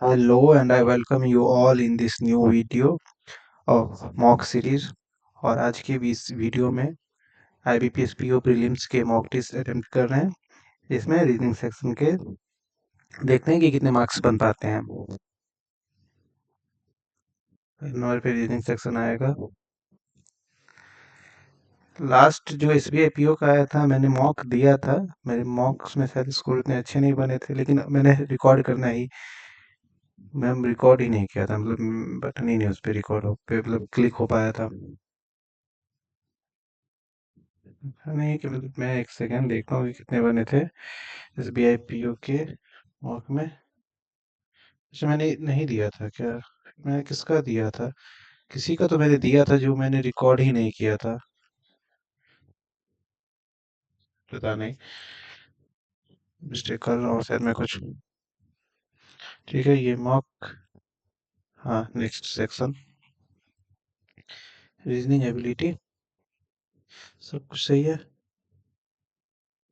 Hello and I welcome you all in this new video of mock series। और आज के भी इस वीडियो में IBPS PO प्रीलिम्स के मॉक टेस्ट अटेम्प्ट कर रहे हैं। इसमें रीजनिंग सेक्शन के देखते हैं कि कितने मार्क्स बन पाते हैं। नंबर पे रीजनिंग सेक्शन आएगा। लास्ट जो SBI PO का आया था मैंने मॉक दिया था। मेरे मॉक्स में शायद स्कोर इतने अच्छे नहीं बने थे, लेकिन मैंने रिकॉर्ड करना ही मैम रिकॉर्ड ही नहीं किया था। मतलब बटन ही नहीं उस पर रिकॉर्ड हो पे मतलब क्लिक हो पाया था। नहीं कि मतलब मैं एक सेकेंड देखता हूँ कि कितने बने थे SBI PO के मॉक में। अच्छा, मैंने नहीं दिया था क्या? मैं किसका दिया था? किसी का तो मैंने दिया था जो मैंने रिकॉर्ड ही नहीं किया था। पता नहीं, मिस्टेक कर रहा हूँ शायद मैं कुछ। ठीक है, ये मॉक। हाँ, नेक्स्ट सेक्शन रीजनिंग एबिलिटी। सब कुछ सही है।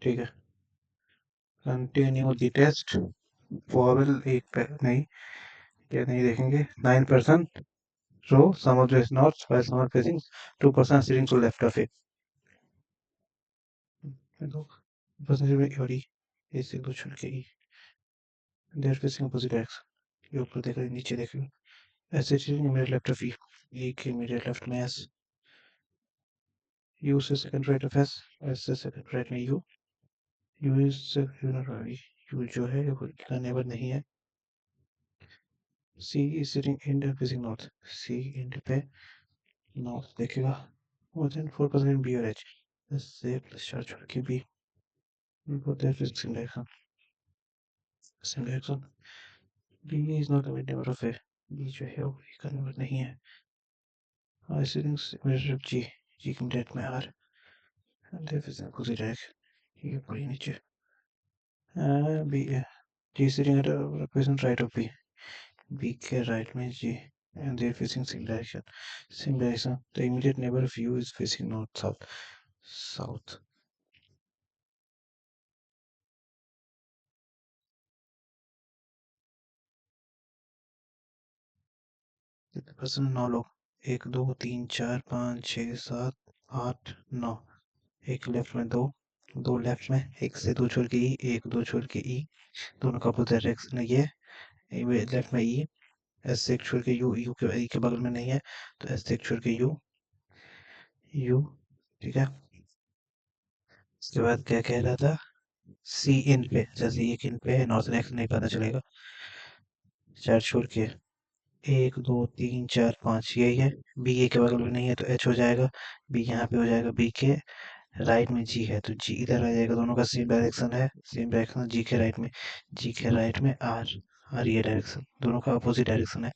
ठीक है, कंटिन्यू द टेस्ट। वॉवल एक नहीं, ये नहीं देखेंगे। 9% row some of this knots while some are facing 2% sitting to left of it. दो परसेंटेज में और इस एक दो छोड़ के ई देयर फेसिंग अपोजिट एक्स। ये ऊपर देख रहे नीचे देख रहे। ऐसे चीज इमीडिएट लेफ्ट ऑफ ई के इमीडिएट लेफ्ट में एस। यू से second right of S. S से सेकंड राइट में यू। यू इज यू जो है वो का नेबर नहीं है। C is sitting in the facing north. C end पे नॉर्थ देखेगा। मोर देन 4% बी और एच। एस से प्लस चार छोड़ के B. Both their facing direction. Same direction. B is not a neighbour of A. B जो है वो का नेबर नहीं है। I settings measure G. G can get में R. And if it's equal to Jack, ये ऊपर ही नीचे। B G sitting at a represent right of B. B के right में G. And they're facing same direction. Same direction. The immediate neighbor of U is facing north south. South. कितने percent? 9 लोग। 1 2 3 4 5 6 7 8 9। एक left में दो। दो left में एक से दो छोड़ के ई, एक दो छोड़ के ई। दोनों का अपोजिट डायरेक्शन है ये। लेफ्ट में ई। एस से एक छोड़ के यू। यू के ई के बगल में नहीं है, तो एस से एक छोड़ के यू। यू। ठीक है। उसके बाद क्या कह रहा था? सी इन पे, जैसे एक इन पे है, नॉर्थ नेक्स्ट नहीं पता चलेगा। चार छोड़ के 1 2 3 4 5 यही है। बी ए के बगल में नहीं है तो एच हो जाएगा। बी यहाँ पे हो जाएगा। बी के राइट में जी है तो जी इधर आ जाएगा। दोनों का सेम डायरेक्शन है। सेम डायरेक्शन जी के राइट में। जी के राइट में आर। आर ये डायरेक्शन दोनों का अपोजिट डायरेक्शन है।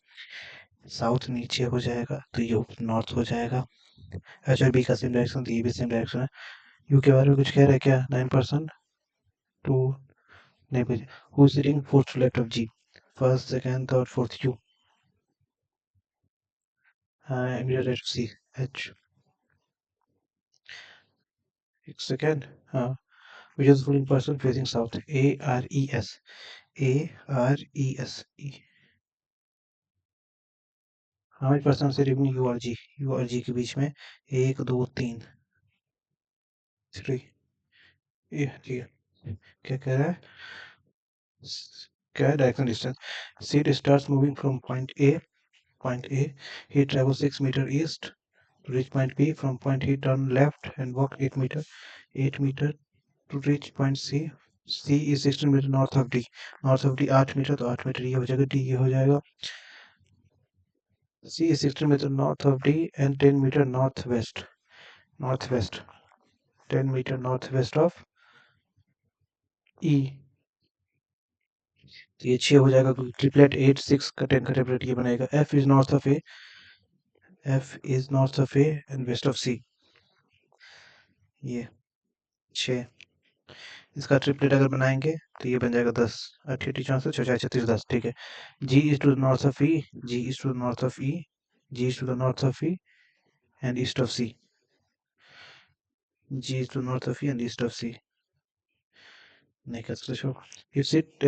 साउथ नीचे हो जाएगा तो ये नॉर्थ हो जाएगा। एच और बी का सेम डायरेक्शन तो ये भी सेम डायरेक्शन है। यू के बारे में कुछ कह रहे हैं क्या? 9% टू नहीं बजे। Who sitting fourth left of G? First second third fourth U. हाँ, इमीडिएट लेफ्ट सी एच। एक सेकंड। हाँ, which is full person facing south? A R E S। A R E S E। हाँ, person से रिवीनिंग you और जी। You और जी के बीच में 1 2 3 ये ठीक है। क्या कह रहा है? क्या है direction distance? Seat starts moving from point A. Point A, he travels 6 meter east to reach point B. From point he turn left and walk 8 meter. 8 meter to reach point C. C is 16 meter north of D. North of D 8 meter तो 8 meter ये हो जाएगा, D ये हो जाएगा। C is 16 meter north of D and 10 meter northwest. Northwest 10 meter northwest of E। तो ये 6 हो जाएगा क्योंकि ट्रिपलेट 8 6 का 10 का ट्रिपलेट ये बनेगा। F is north of A। F is north of A and west of C। ये 6। इसका ट्रिपलेट अगर बनाएंगे तो ये बन जाएगा 10। 88 64 छः 36 10। ठीक है। G is to the north of E. G is to the north of E. G is to the north of E and east of C. G is to north of E and east of C. नहीं कर सकते। If sit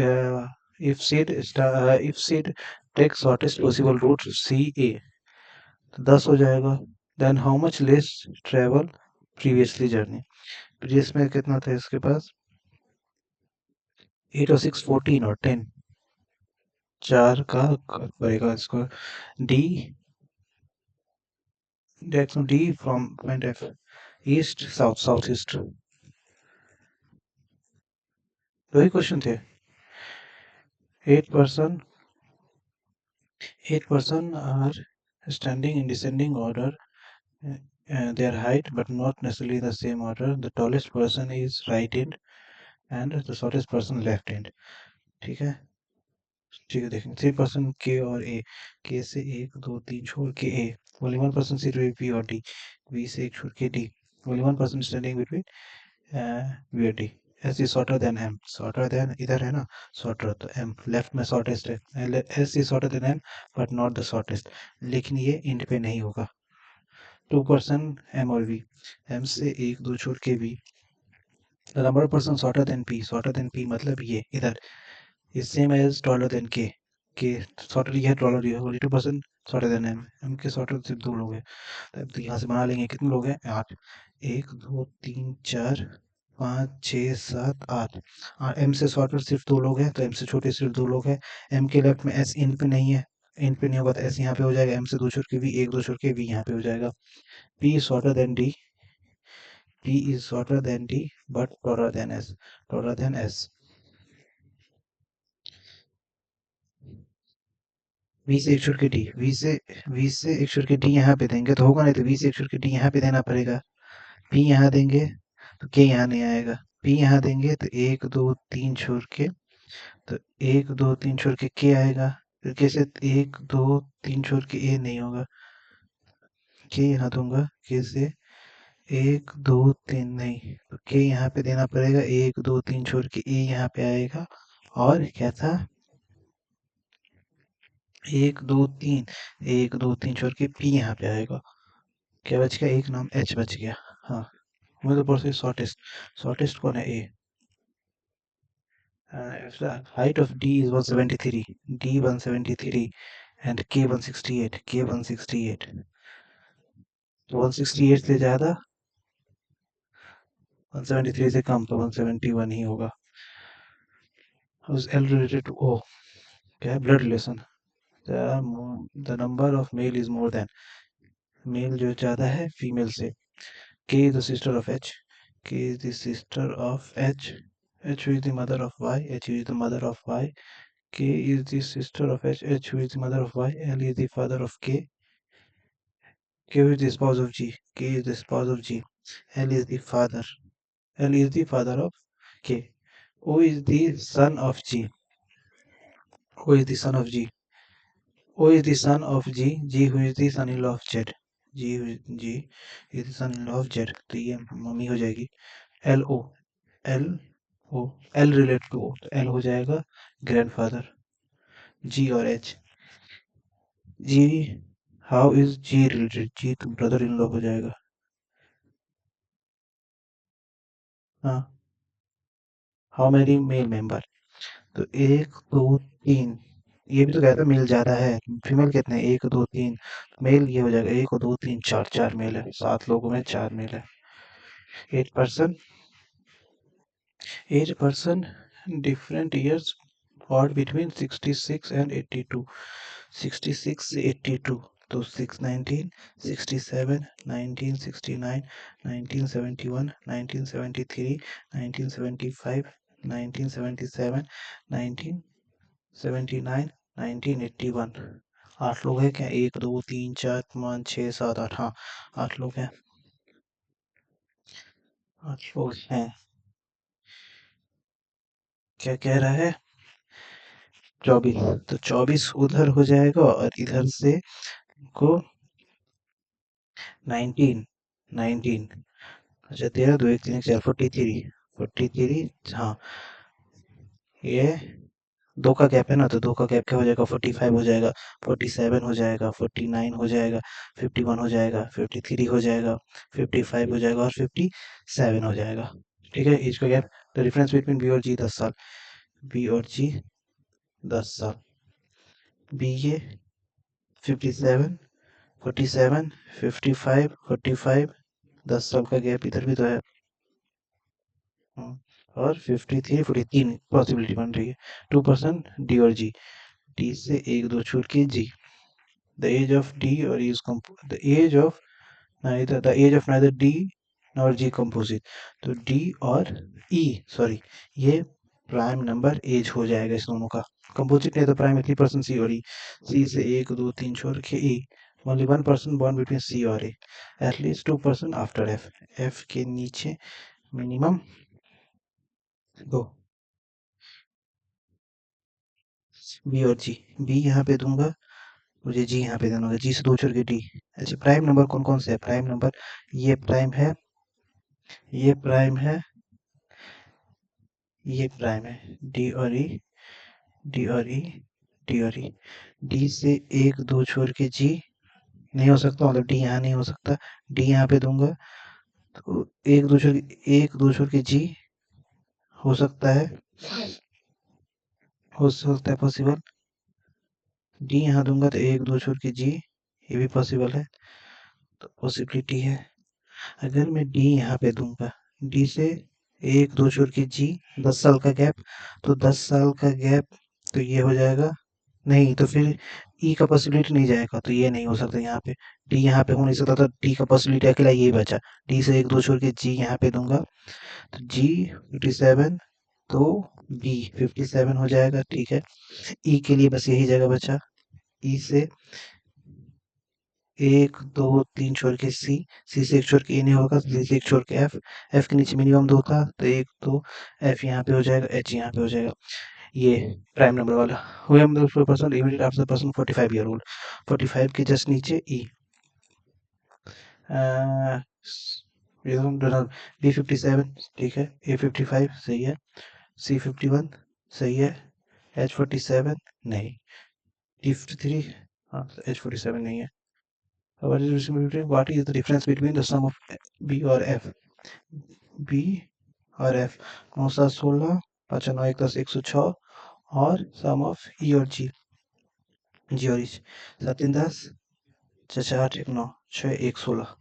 if seed takes shortest possible route C A तो 10 हो जाएगा. Then how much less travel previously journey. Previous में कितना था इसके पास 8 और 6 14 और 10 4 का पड़ेगा इसको D direction D from point F east south south east. दो ही क्वेश्चन थे. 8 person are standing in descending order, their height but not necessarily the same order. The tallest person is right hand and the shortest person left hand. ठीक है. ठीक है, देखेंगे 3% के और ए. के से 1 2 3 छोड़ के A. only 1% sit with B और डी. बी से 1 छोड़ के D. only 1% standing between B और D. S is shorter than M. Shorter than इधर है ना शॉर्टर तो एम लेफ्ट में शॉर्टेस्ट है. S is shorter than M but not the shortest. लेकिन ये इंड पे नहीं होगा. 2% एम और वी. एम से 1 2 छोड़ के V. The number of person shorter than P. Shorter than P मतलब ये इधर is same as taller than K. K shorter ये है taller ये है. only 2% shorter than M. M के shorter सिर्फ 2 लोग हैं. तो यहाँ से बना लेंगे कितने लोग हैं 8. 1 2 3 4 5 6 7 8. और M से shorter सिर्फ 2 लोग हैं तो M से छोटे सिर्फ 2 लोग हैं. M के लेफ्ट में S इन पे नहीं है. इन पे नहीं होगा तो S यहाँ पे हो जाएगा. M से 2 छोड़ के V 1 2 छोड़ के V यहाँ पे हो जाएगा. P is shorter than D. P is shorter than D but taller than S. Taller than S. V से एक छोड़ के डी. वी से एक छोड़ के डी यहाँ पे देंगे तो होगा नहीं. तो वी से एक छोड़ के डी यहाँ पे देना पड़ेगा. पी यहाँ देंगे तो के यहाँ नहीं आएगा. पी यहाँ देंगे तो 1 2 3 छोड़ के तो 1 2 3 छोड़ के के आएगा. फिर के से 1 2 3 छोड़ के ए नहीं होगा. के यहाँ दूंगा. के से 1 2 3 नहीं तो के यहाँ पे देना पड़ेगा. 1 2 3 छोड़ के ए यहाँ पे आएगा. और क्या था 1 2 3 1 2 3 छोड़ के पी यहाँ पे आएगा. क्या बच गया एक नाम एच बच गया. हाँ मुझे तो से शॉर्टेस्ट. शॉर्टेस्ट कौन है A. Height of D is 173. D 173 and K 168. के 168 तो 168 से ज्यादा 173 से कम तो 171 ही होगा. L related to O. क्या है blood relation. The number of male is more than. Male जो ज्यादा है फीमेल से. K is the sister of H. K is the sister of H. H who is the mother of Y. H who is the mother of Y. K is the sister of H. H who is the mother of Y. L is the father of K. K who is the spouse of G. K is the spouse of G. L is the father. L is the father of K. O is the son of G. O is the son of G. O is the son of G. G who is the son-in-law of Z. G is the son-in-law of Z. तो ये mummy हो जाएगी. L O. L O. L relate to O तो L हो जाएगा grandfather. G और H. G how is G रिलेटेड. G तो ब्रदर इन लॉ हो जाएगा. हाँ हाउ मैनी मेल मेंबर. तो 1 2 3. ये भी तो कहता मेल ज्यादा है. फीमेल कितने 1 2 3. मेल ये हो जाएगा 1 2 3 4. 4 मेल है. 7 लोगों में 4 मेल है. 8 person. 8 person different years और between 66 and 82. 66 से 82 तो 619 67 1969 1971 1973 1975 1977 1979 1981. 8 लोग हैं क्या 1 2 3 4 5 6 7 8. हाँ 8 लोग हैं. 8 लोग हैं. क्या कह रहा है 24. तो 24 उधर हो जाएगा और इधर से को 19 19. अच्छा 13 2 1 3 4 43. 43. हाँ ये 2 का गैप है ना तो 2 का गैप क्या हो जाएगा 45 हो जाएगा. 47 हो जाएगा. 49 हो जाएगा. 51 हो जाएगा. 53 हो जाएगा. 55 हो जाएगा और 57 हो जाएगा. ठीक है. एज का गैप. द डिफरेंस बिटवीन बी और जी 10 साल. बी और जी 10 साल। बी ए 57, 47, 55, 45, 10 साल का गैप इधर भी तो है। और 53, 43 पॉसिबिलिटी बन रही है। 2% डी और जी, डी से एक दो छोड़ के G. The age of D और E is the age of neither D nor G composite। तो D और E, सॉरी, ये प्राइम नंबर एज हो जाएगा इस दोनों का। कंपोजिट नहीं तो प्राइम 3% C और E। C से 1 2 3 छोड़ के E। only 1% bond between C और A, at least 2% after F। F के नीचे मिनिमम 2। B और G, B यहाँ पे दूंगा, मुझे G यहाँ पे देना होगा, G से 2 छोड़ के D। अच्छा, प्राइम नंबर कौन कौन से है? प्राइम नंबर ये प्राइम है, ये प्राइम है, ये प्राइम है। डी और ई, डी और ई, डी और ई। डी से 1 2 छोड़ के जी नहीं हो सकता, मतलब डी यहाँ नहीं हो सकता। डी यहाँ पे दूंगा तो 1 2 छोड़ के जी हो सकता है, हो सकता है पॉसिबल। डी यहाँ दूंगा तो 1 2 छोड़ के जी, ये भी पॉसिबल है, तो पॉसिबिलिटी है। अगर मैं डी यहाँ पे दूंगा, डी से 1 2 छोड़ के जी, 10 साल का गैप, तो 10 साल का गैप, तो ये हो जाएगा नहीं, तो फिर ई का पॉसिबिलिटी नहीं जाएगा, तो ये नहीं हो सकता यहाँ पे। डी यहाँ पे हो नहीं सकता, तो डी का पॉसिबिलिटी अकेला ये बचा। डी से 1 2 छोड़ के जी यहाँ पे दूंगा, तो जी 57, तो बी 57 हो जाएगा, ठीक है। ई के लिए बस यही जगह बचा। ई से 1 2 3 छोड़ के सी, सी से 1 छोड़ के ए नहीं होगा, सी से 1 छोड़ के एफ, एफ के नीचे मिनिमम 2 था, तो 1 2, एफ यहाँ पे हो जाएगा, एच यहाँ पे हो जाएगा। ये प्राइम नंबर वाला। हुए हम person immediate after person 45 year old, 45 के जस्ट नीचे ई। बी 57 ठीक है, ए 55 सही है, सी 51 सही है, एच 47 नहीं, डी 53 हाँ, एच 47 नहीं है। What is the difference between the sum of B और F? B और F 9 7 16, 5 9 1 10 106, और सम ऑफ ई और जी, जी और ई 7 3 10, 4 8 1 9, 6 1 16।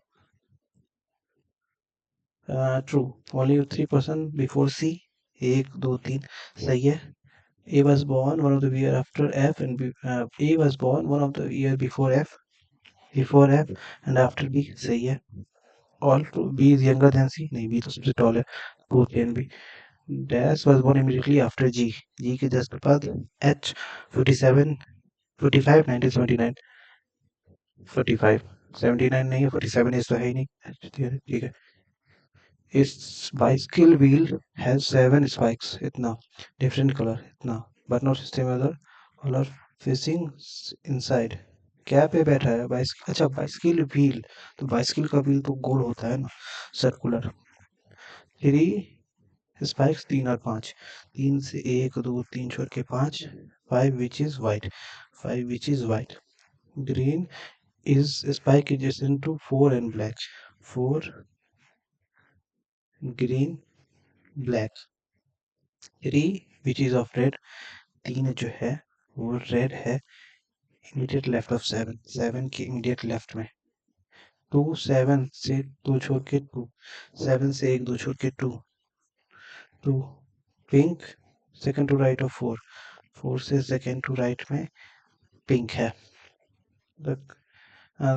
ट्रू, ओनली 3% बिफोर सी, 1 2 3 सही है। A was born one of the year after F and A was born one of the year before F, and after B सही है। All true, B is younger than C, नहीं B तो सबसे toll है, both A and B। Dash was born immediately after G, G के just बाद H 47 45 1979, 45 79 नहीं है, 47 इस तो है ही नहीं, ठीक है। Its bicycle wheel has 7 spikes, इतना different color इतना, but not similar color facing inside। क्या पे बैठा है बाइसिकल? अच्छा, बाइसिकल व्हील, तो बाइसिकल का व्हील तो गोल होता है ना, सर्कुलर। 3 स्पाइक्स, 3 और 5, 3 से 1 2 3 छोड़ के 5, 5 which is white, 5 which is white। Green is spike adjacent to 4 and black, 4 green black। 3 which is of red, 3 जो है वो रेड है, इमीडिएट लेफ्ट ऑफ 7, 7 के इमीडिएट लेफ्ट में। 2 7 से 2 छोड़ के 2, 7 से 1 2 छोड़ के 2, 2 pink second to right of 4, 4 से सेकंड टू राइट में पिंक है।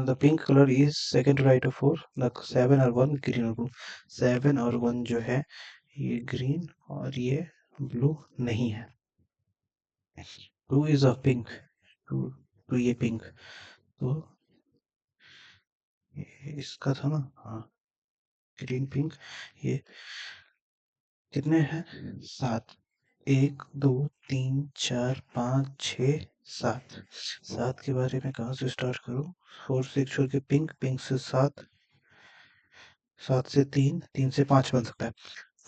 the pink color is second to right of 4, the 7 और 1 ग्रीन और ब्लू, 7 और 1 जो है ये ग्रीन और ये ब्लू नहीं है। 2 is of pink, 2 ये पिंक, तो इसका था ना, हाँ, ग्रीन पिंक। ये कितने हैं? 7, 1 2 3 4 5 6 7। 7 के बारे में कहाँ से स्टार्ट करूँ? 4 से 1 छोड़ के पिंक, पिंक से 7, 7 से 3, 3 से 5 बन सकता है।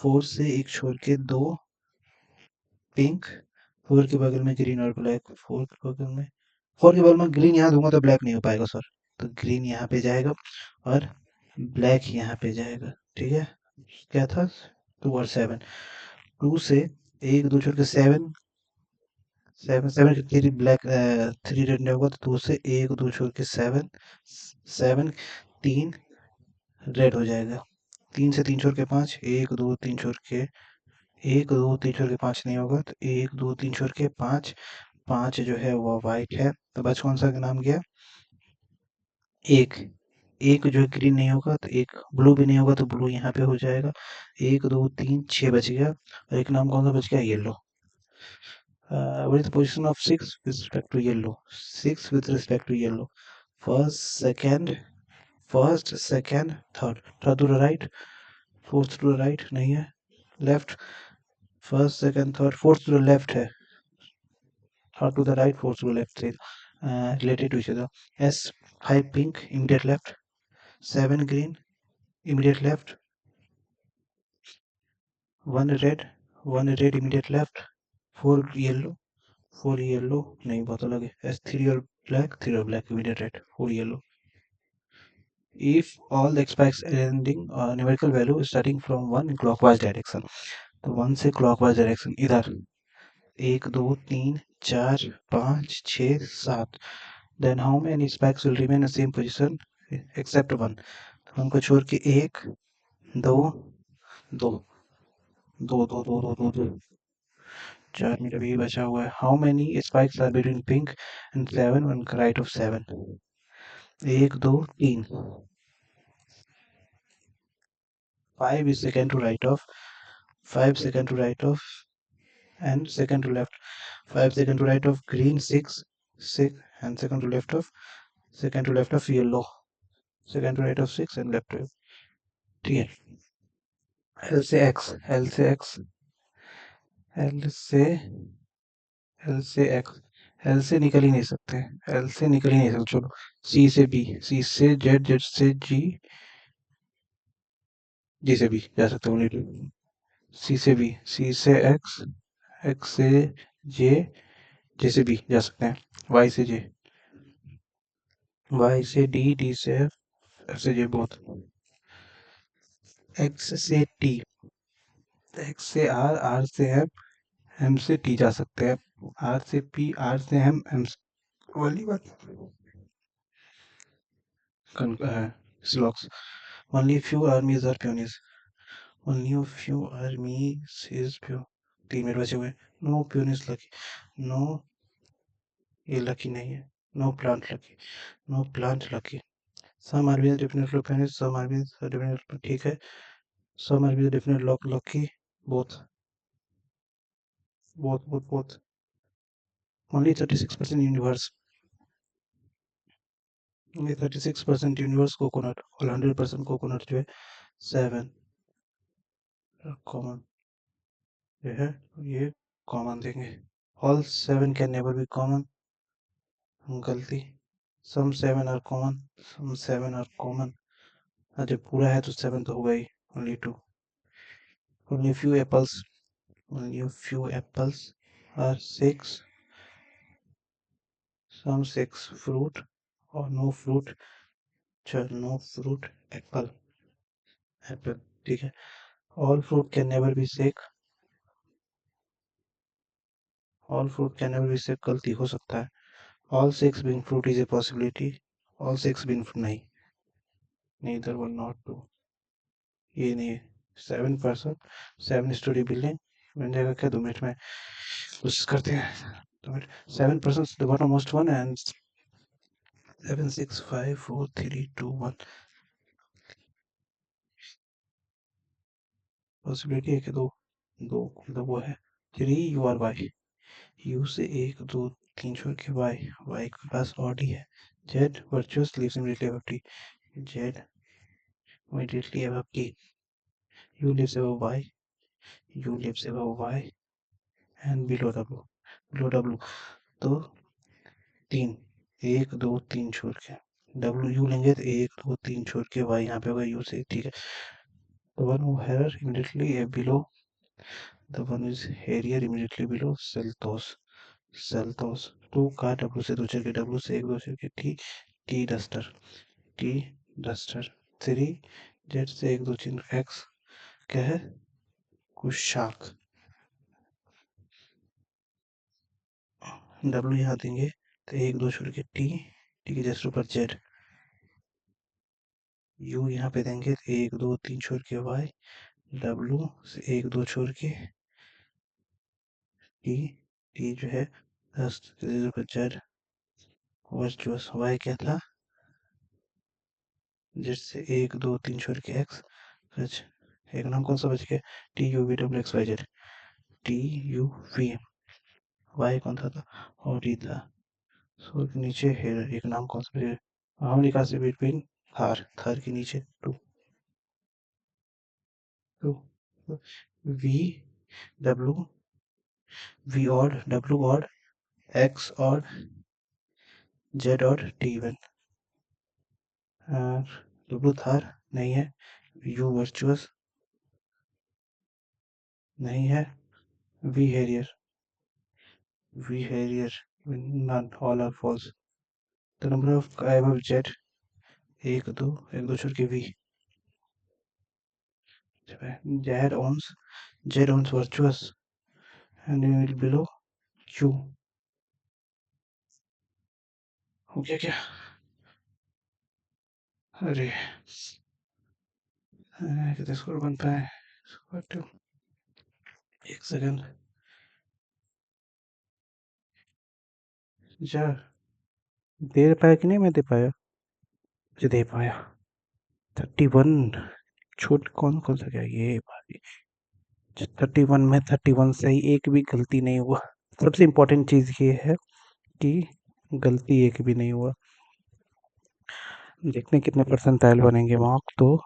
4 से 1 छोड़ के 2 पिंक, 4 के बगल में ग्रीन और ब्लैक, 4 के बगल में ग्रीन यहाँ दूंगा तो ब्लैक नहीं हो पाएगा सर, तो ग्रीन यहाँ पे जाएगा और ब्लैक यहाँ पे जाएगा, ठीक है। क्या था? 2 और 7, 2 से 1 2 छोड़ के 7, 7 7 के 3 ब्लैक 3 रेड नहीं होगा तो 2 से 1 2 छोड़ के 7 7 3 रेड हो जाएगा। 3 से 3 छोड़ के 5 1 2 3 छोड़ के 1 2 3 छोड़ के 5 नहीं होगा तो 1 2 3 छोड़ के 5 5 जो है वो वाइट है तो बस कौन सा नाम गया एक एक जो है ग्रीन नहीं होगा तो एक ब्लू भी नहीं होगा तो ब्लू यहाँ पे हो जाएगा 1 2 3 6 बच गया और एक नाम कौन सा बच गया yellow what is the position of 6 with respect to yellow 6 with respect to yellow first second third to the right fourth to the right नहीं है left first second third fourth to the left है third to the right fourth to the left से related to each other S 5 pink immediate left 7 green immediate left 1 red immediate left 4 yellow 4 yellow नहीं बहुत अलग है S 3 और black immediate right 4 yellow if all the x spikes ending numerical value starting from one clockwise direction तो 1 से clockwise direction इधर 1 2 3 4 5 6 7 then how many spikes will remain in the same position except one तो उनको छोड़ के 1 2 2 2 2 2 2 2 2 4 में अभी बचा हुआ है how many spikes are between pink and 7 on right of 7 1 2 3 5 is second to right of 5 second to right of and second to left 5 second to right of green 6 6 and second to left of yellow second to right of 6 and left to ठीक है L से X L से X L से L से X L से निकल ही नहीं सकते L से निकल ही नहीं सकते चलो C से B C से Z Z से G G से B जा सकते हो C से B C से X X से J J से B जा सकते हैं Y से J Y से D D से F F से J बहुत X से T X से R R से एम एम से टी जा सकते हैं आर से पी आर से एम से वाली बात स्लॉक्स only few armies are pioneers only a few armies is pure 3 minute बचे हुए नो pioneers लकी नो ये लकी नहीं है no plant lucky some armies are definitely pioneers some armies are definitely ठीक है some armies are definitely lucky both both only 36% universe only 36% universe coconut और 100% coconut जो है 7 कॉमन ये है ये कॉमन देंगे all 7 can never B common गलती सम 7 आर कॉमन जब पूरा है तो 7 तो होगा ही only 2 only few apples are 6 some 6 fruit और नो फ्रूट एप्पल एप्पल ठीक है all fruit can never be sick all fruit can never be sick गलती हो सकता है all 6 being fruit is a possibility all 6 being fruit नहीं neither one not two ये नहीं है 7% 7 स्टोरी बिल्डिंग बन जाएगा क्या 2 मिनट में कोशिश करते हैं 2 minute 7% the bottommost one and 7 6 5 4 3 2 1 possibility है कि दो दो मतलब वो है 3 यू आर वाई यू से 1 2 3 छोड़ के वाई वाई के पास ऑडी है Z virtuous lives immediately above T Z immediately above T U lives above Y u lives above y and below w तो 3 1 2 3 छोड़ के w u लेंगे तो 1 2 3 छोड़ के y यहाँ पे होगा u से ठीक है the one who hair immediately below the one is hairier immediately below सेल्थोस 2 का w से 2 छोड़ के w से 1 2 छोड़ के t डस्टर 3 z से 1 2 3 x क्या है कुशाक डब्ल्यू यहाँ देंगे तो 1 2 छोड़ के टी, टी के जस्ट ऊपर जेड, यू यहाँ पे देंगे तो 1 2 3 छोड़ के वाई, डब्ल्यू से 1 2 छोड़ के टी, टी जो है 10 के ऊपर जेड, वर्चुअस वाई क्या था, जेड से 1 2 3 छोड़ के एक्स, सच एक नाम कौन सा बच गया, T U V W X Y Z, T U V, Y कौन था और डी था, सो के नीचे है एक नाम कौन सा बच, हम लिखा से बिटवीन थार, थार के नीचे two, two V W, V odd W odd X odd Z odd T even, W Thar नहीं है, यू वर्चुअस नहीं है, V Harrier, V Harrier none all are false, the number of I have Z 1 2 1 2 छोड़ के V, Z ones, Z ones Virtus and below U, हो गया क्या, अरे कितने स्कोर बन पाए, स्कोर टू, एक सेकंड जा, दे पाया कि नहीं मैं दे पाया, मुझे दे पाया 31, छोट कौन कौन सा क्या ये भाई, 31 में 31 से ही एक भी गलती नहीं हुआ, सबसे इम्पोर्टेंट चीज़ ये है कि गलती एक भी नहीं हुआ, देखने कितने परसेंटाइल बनेंगे मार्क, तो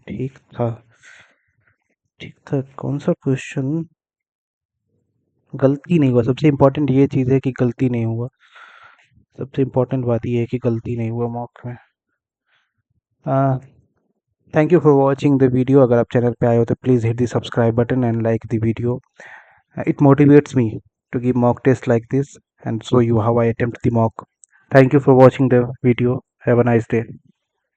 ठीक था, ठीक था, कौन सा क्वेश्चन गलती नहीं हुआ, सबसे इम्पोर्टेंट ये चीज़ है कि गलती नहीं हुआ, सबसे इम्पोर्टेंट बात ये है कि गलती नहीं हुआ मार्क में। Thank you for watching the video, अगर आप चैनल पे आए हो तो please hit the subscribe button and like the video, it motivates me to give mock tests like this and show you how I attempt the mock. Thank you for watching the video. Have a nice day.